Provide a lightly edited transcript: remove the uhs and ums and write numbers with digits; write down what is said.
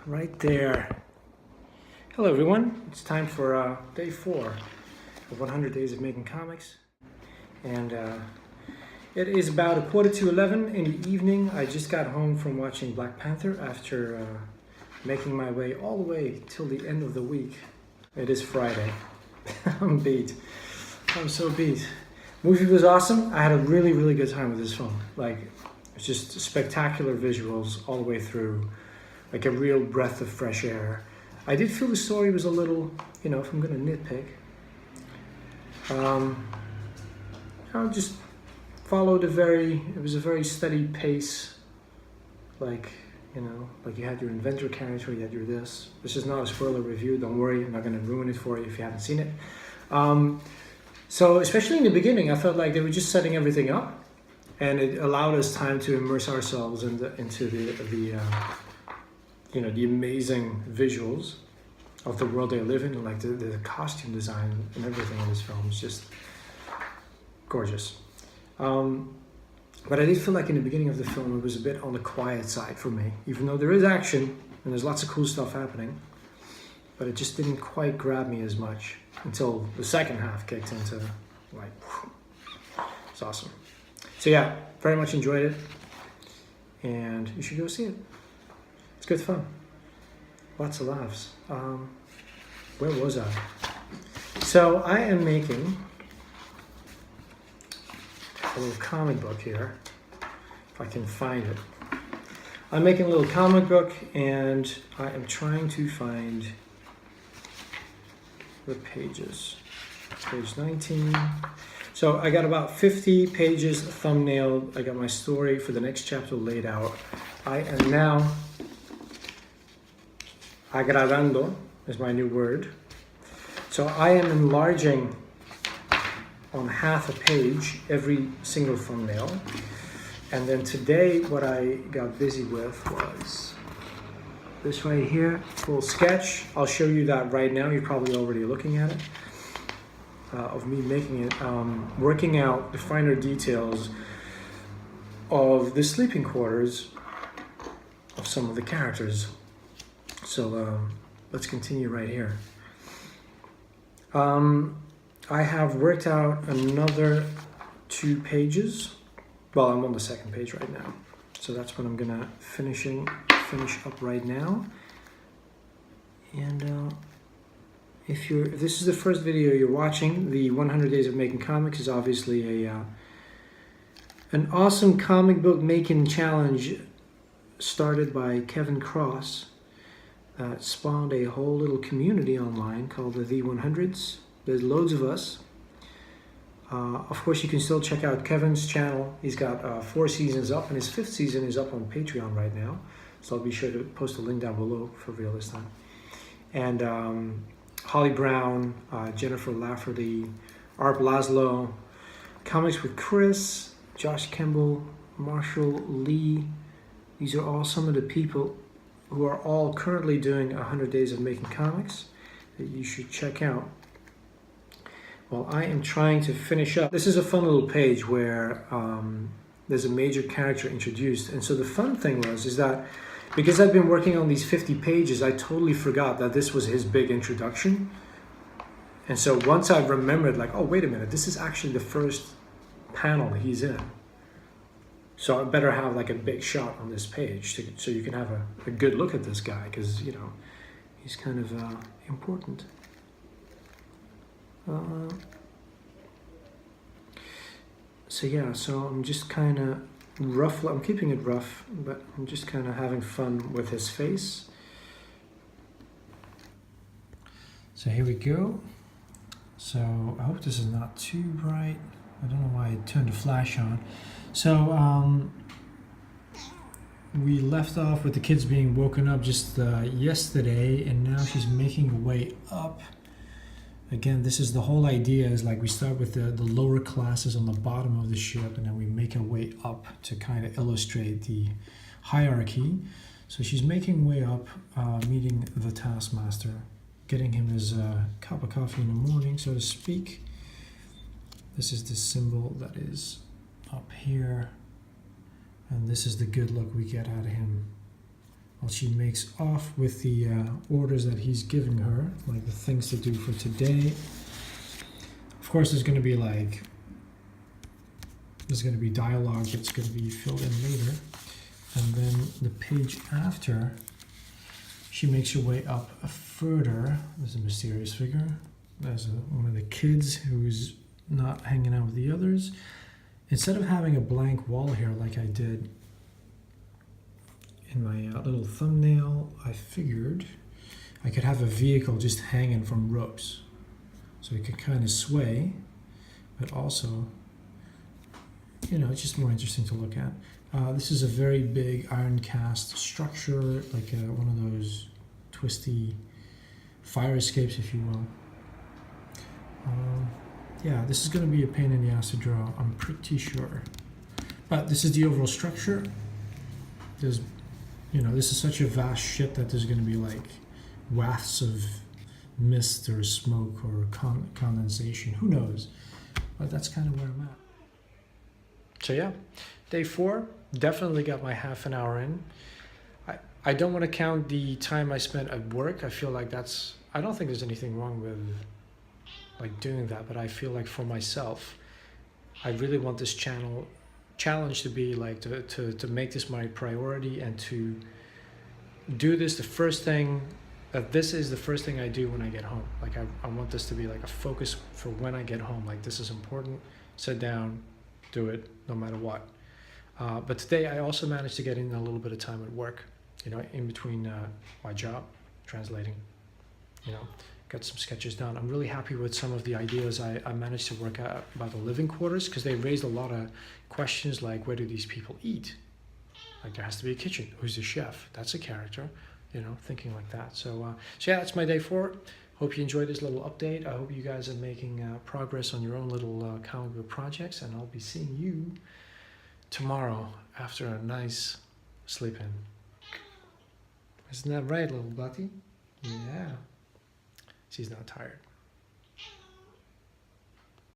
right there. Hello everyone, it's time for day 4 of 100 Days of Making Comics. And it is about 11:15 in the evening. I just got home from watching Black Panther after making my way all the way till the end of the week. It is Friday. I'm beat. I'm so beat. Movie was awesome. I had a really good time with this film. Like, it's just spectacular visuals all the way through. Like a real breath of fresh air. I did feel the story was a little, if I'm gonna nitpick, I just followed it was a very steady pace. Like you had your inventor character, you had your this. This is not a spoiler review, don't worry, I'm not gonna ruin it for you if you haven't seen it. So especially in the beginning, I felt like they were just setting everything up, and it allowed us time to immerse ourselves into the amazing visuals of the world they live in, and like the costume design and everything in this film is just gorgeous. But I did feel like in the beginning of the film it was a bit on the quiet side for me, even though there is action and there's lots of cool stuff happening, but it just didn't quite grab me as much until the second half kicked into, like, it's awesome. So yeah, very much enjoyed it, and you should go see it. It's good fun. Lots of laughs. Where was I? So I am making a little comic book here, if I can find it. I'm making a little comic book, and I am trying to find the pages. Page 19. So I got about 50 pages thumbnailed. I got my story for the next chapter laid out. I am now agradando is my new word. So I am enlarging on half a page every single thumbnail. And then today what I got busy with was this right here, full sketch. I'll show you that right now. You're probably already looking at it, of me making it, working out the finer details of the sleeping quarters of some of the characters. So let's continue right here. I have worked out another 2 pages. Well, I'm on the second page right now. So that's what I'm gonna finish up right now. And if this is the first video you're watching, the 100 Days of Making Comics is obviously an awesome comic book making challenge started by Kevin Cross. It spawned a whole little community online called the V100s. There's loads of us. Of course, you can still check out Kevin's channel. He's got 4 seasons up, and his 5th season is up on Patreon right now. So I'll be sure to post a link down below for real this time. And Holly Brown, Jennifer Lafferty, Art Laszlo, Comics with Chris, Josh Kemble, Marshall Lee. These are all some of the people who are all currently doing 100 Days of Making Comics that you should check out. Well, I am trying to finish up. This is a fun little page where there's a major character introduced. And so the fun thing is that because I've been working on these 50 pages, I totally forgot that this was his big introduction. And so once I remembered, like, oh, wait a minute, this is actually the first panel he's in. So I better have like a big shot on this page so you can have a good look at this guy, because, he's kind of important. So yeah, so I'm just kind of I'm keeping it rough, but I'm just kind of having fun with his face. So here we go. So I hope this is not too bright. I don't know why I turned the flash on. So we left off with the kids being woken up just yesterday, and now she's making her way up. Again, this is the whole idea, is like we start with the lower classes on the bottom of the ship, and then we make our way up to kind of illustrate the hierarchy. So she's making way up, meeting the taskmaster, getting him his cup of coffee in the morning, so to speak. This is the symbol that is up here, and this is the good look we get out of him while she makes off with the orders that he's giving her, like the things to do for today. Of course, there's going to be dialogue that's going to be filled in later. And then the page after, she makes her way up further. There's a mysterious figure. There's one of the kids who's not hanging out with the others. Instead of having a blank wall here like I did in my little thumbnail, I figured I could have a vehicle just hanging from ropes. So it could kind of sway, but also, you know, it's just more interesting to look at. This is a very big iron cast structure, like one of those twisty fire escapes, if you will. Yeah, this is going to be a pain in the ass to draw, I'm pretty sure. But this is the overall structure. There's, you know, this is such a vast shit that there's going to be like wafts of mist or smoke or condensation. Who knows? But that's kind of where I'm at. So yeah, day 4, definitely got my half an hour in. I don't want to count the time I spent at work. I feel like I don't think there's anything wrong with like doing that, but I feel like for myself, I really want this challenge to be like to make this my priority and to do this the first thing, that this is the first thing I do when I get home. Like I want this to be like a focus for when I get home. Like this is important, sit down, do it no matter what. But today I also managed to get in a little bit of time at work, you know, in between my job, translating, you know, got some sketches done. I'm really happy with some of the ideas I managed to work out about the living quarters, because they raised a lot of questions like, where do these people eat? Like there has to be a kitchen. Who's the chef? That's a character, you know, thinking like that. So yeah, that's my day 4. Hope you enjoyed this little update. I hope you guys are making progress on your own little comic book projects, and I'll be seeing you tomorrow after a nice sleep in. Isn't that right, little Butty? Yeah. She's not tired.